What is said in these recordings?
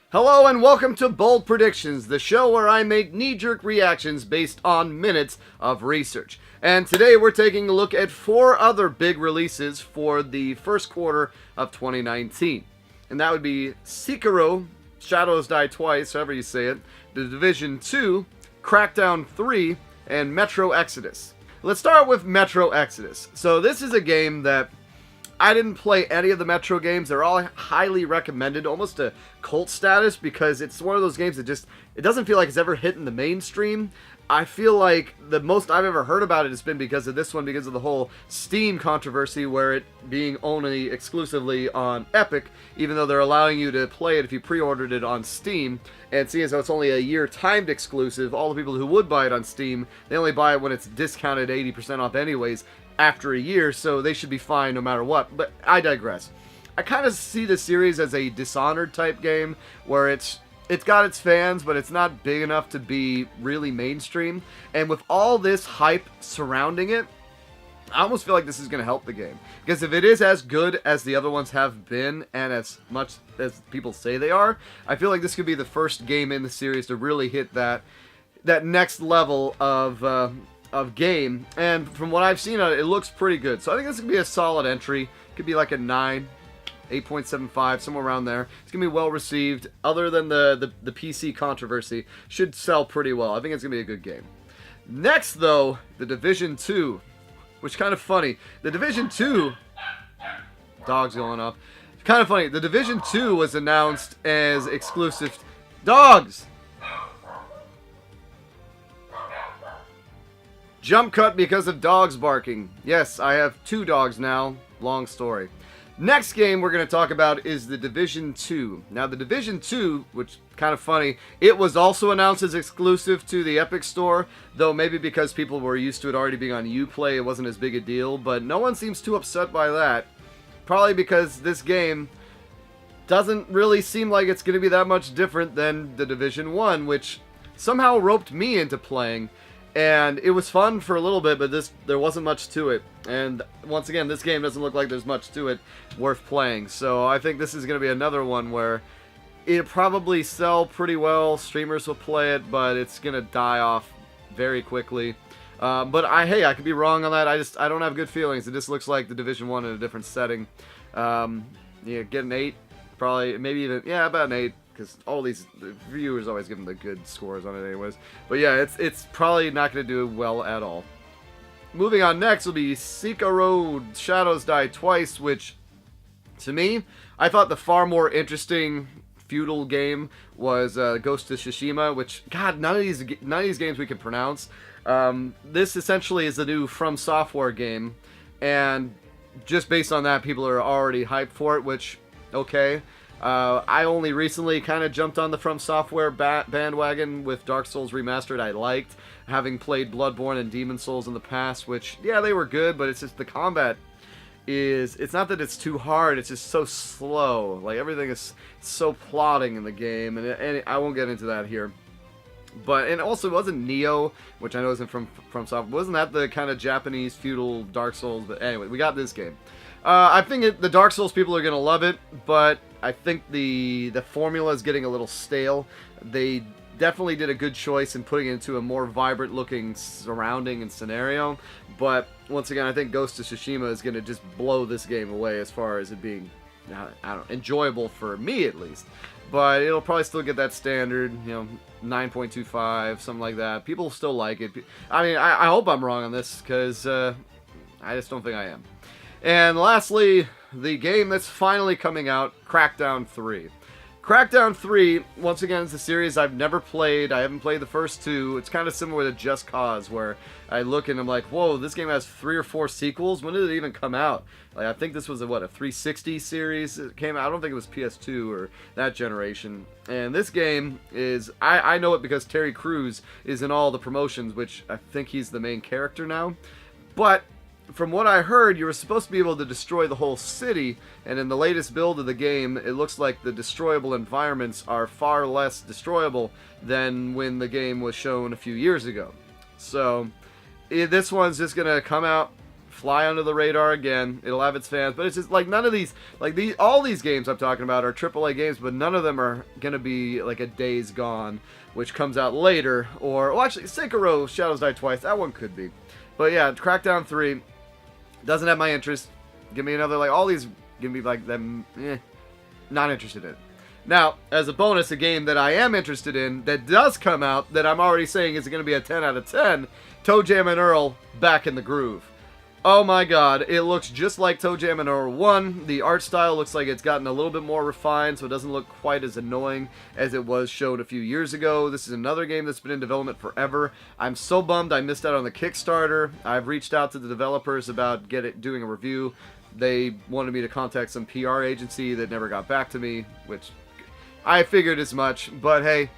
Hello and welcome to Bold Predictions, the show where I make knee-jerk reactions based on minutes of research. And today we're taking a look at 4 other big releases for the first quarter of 2019. And that would be Sekiro Shadows Die Twice, however you say it, The Division 2, Crackdown 3, and Metro Exodus. Let's start with Metro Exodus. So this is a game that I didn't play any of the Metro games. They're all highly recommended, almost a cult status, because it's one of those games that it doesn't feel like it's ever hitting the mainstream. I feel like the most I've ever heard about it has been because of this one, because of the whole Steam controversy, where it being only exclusively on Epic, even though they're allowing you to play it if you pre-ordered it on Steam. And seeing as though it's only a year timed exclusive, all the people who would buy it on Steam, they only buy it when it's discounted 80% off anyways, after a year, so they should be fine no matter what. But I digress. I kind of see the series as a Dishonored type game, where it's got its fans, but it's not big enough to be really mainstream. And with all this hype surrounding it, I almost feel like this is going to help the game. Because if it is as good as the other ones have been, and as much as people say they are, I feel like this could be the first game in the series to really hit that next level of game. And from what I've seen, it looks pretty good. So I think this could be a solid entry. Could be like a 9, 8.75, somewhere around there. It's going to be well received. Other than the PC controversy, should sell pretty well. I think it's going to be a good game. Next, though, The Division 2. Which is kind of funny. The Division 2... Dog's going off. Kind of funny. The Division 2 was announced as exclusive... Dogs! Jump cut because of dogs barking. Yes, I have 2 dogs now. Long story. Next game we're going to talk about is The Division 2. Now, The Division 2, which kind of funny, it was also announced as exclusive to the Epic Store, though maybe because people were used to it already being on Uplay, it wasn't as big a deal, but no one seems too upset by that. Probably because this game doesn't really seem like it's going to be that much different than The Division 1, which somehow roped me into playing. And it was fun for a little bit, but there wasn't much to it. And once again, this game doesn't look like there's much to it worth playing. So I think this is going to be another one where it'll probably sell pretty well. Streamers will play it, but it's going to die off very quickly. But I could be wrong on that. I don't have good feelings. It just looks like The Division 1 in a different setting. Yeah, get an 8. Probably, maybe even, yeah, about an 8. Because all the viewers always give them the good scores on it anyways. But yeah, it's probably not going to do well at all. Moving on next will be Sekiro Shadows Die Twice, which, to me, I thought the far more interesting feudal game was Ghost of Tsushima, which, God, none of these games we can pronounce. This essentially is the new From Software game, and just based on that, people are already hyped for it, which, okay. I only recently kind of jumped on the From Software bandwagon with Dark Souls Remastered. I liked, having played Bloodborne and Demon Souls in the past, which, yeah, they were good, but it's just the combat it's not that it's too hard, it's just so slow. Like, everything is so plotting in the game, and I won't get into that here. But, and also, it wasn't Nioh, which I know isn't from Software, wasn't that the kind of Japanese feudal Dark Souls? But anyway, we got this game. I think the Dark Souls people are going to love it, but I think the formula is getting a little stale. They definitely did a good choice in putting it into a more vibrant looking surrounding and scenario, but once again, I think Ghost of Tsushima is going to just blow this game away as far as it being, I don't know, enjoyable for me at least. But it'll probably still get that standard, 9.25, something like that. People still like it. I mean, I hope I'm wrong on this, because I just don't think I am. And lastly, the game that's finally coming out, Crackdown 3. Crackdown 3, once again, is a series I've never played. I haven't played the first 2. It's kind of similar to Just Cause, where I look and I'm like, whoa, this game has 3 or 4 sequels? When did it even come out? Like, I think this was a 360 series it came out. I don't think it was PS2 or that generation. And this game is, I know it because Terry Crews is in all the promotions, which I think he's the main character now. But from what I heard, you were supposed to be able to destroy the whole city, and in the latest build of the game, it looks like the destroyable environments are far less destroyable than when the game was shown a few years ago. So, this one's just going to come out fly under the radar again. It'll have its fans, but it's just like none of these, like all these games I'm talking about are AAA games, but none of them are gonna be like a Days Gone, which comes out later, or well, actually, Sekiro Shadows Die twice. That one could be, but yeah, Crackdown 3 doesn't have my interest. Give me another like all these. Give me like them. Not interested in. Now, as a bonus, a game that I am interested in that does come out that I'm already saying is going to be a 10 out of 10, Toejam and Earl Back in the Groove. Oh my god, it looks just like Toejam and Earl 1. The art style looks like it's gotten a little bit more refined, so it doesn't look quite as annoying as it was showed a few years ago. This is another game that's been in development forever. I'm so bummed I missed out on the Kickstarter. I've reached out to the developers about doing a review. They wanted me to contact some PR agency that never got back to me, which I figured as much, but hey,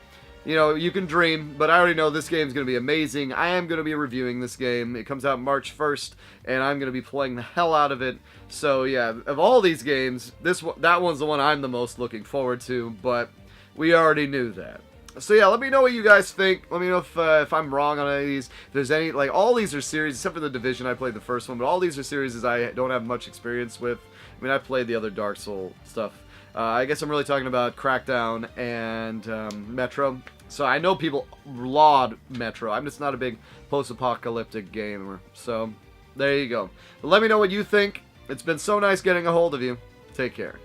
you know, you can dream, but I already know this game's going to be amazing. I am going to be reviewing this game. It comes out March 1st, and I'm going to be playing the hell out of it. So yeah, of all these games, that one's the one I'm the most looking forward to, but we already knew that. So yeah, let me know what you guys think. Let me know if I'm wrong on any of these. If there's any, like, all these are series, except for The Division, I played the first one, but all these are series I don't have much experience with. I mean, I played the other Dark Souls stuff. I guess I'm really talking about Crackdown and Metro. So I know people laud Metro. I'm just not a big post-apocalyptic gamer. So there you go. But let me know what you think. It's been so nice getting a hold of you. Take care.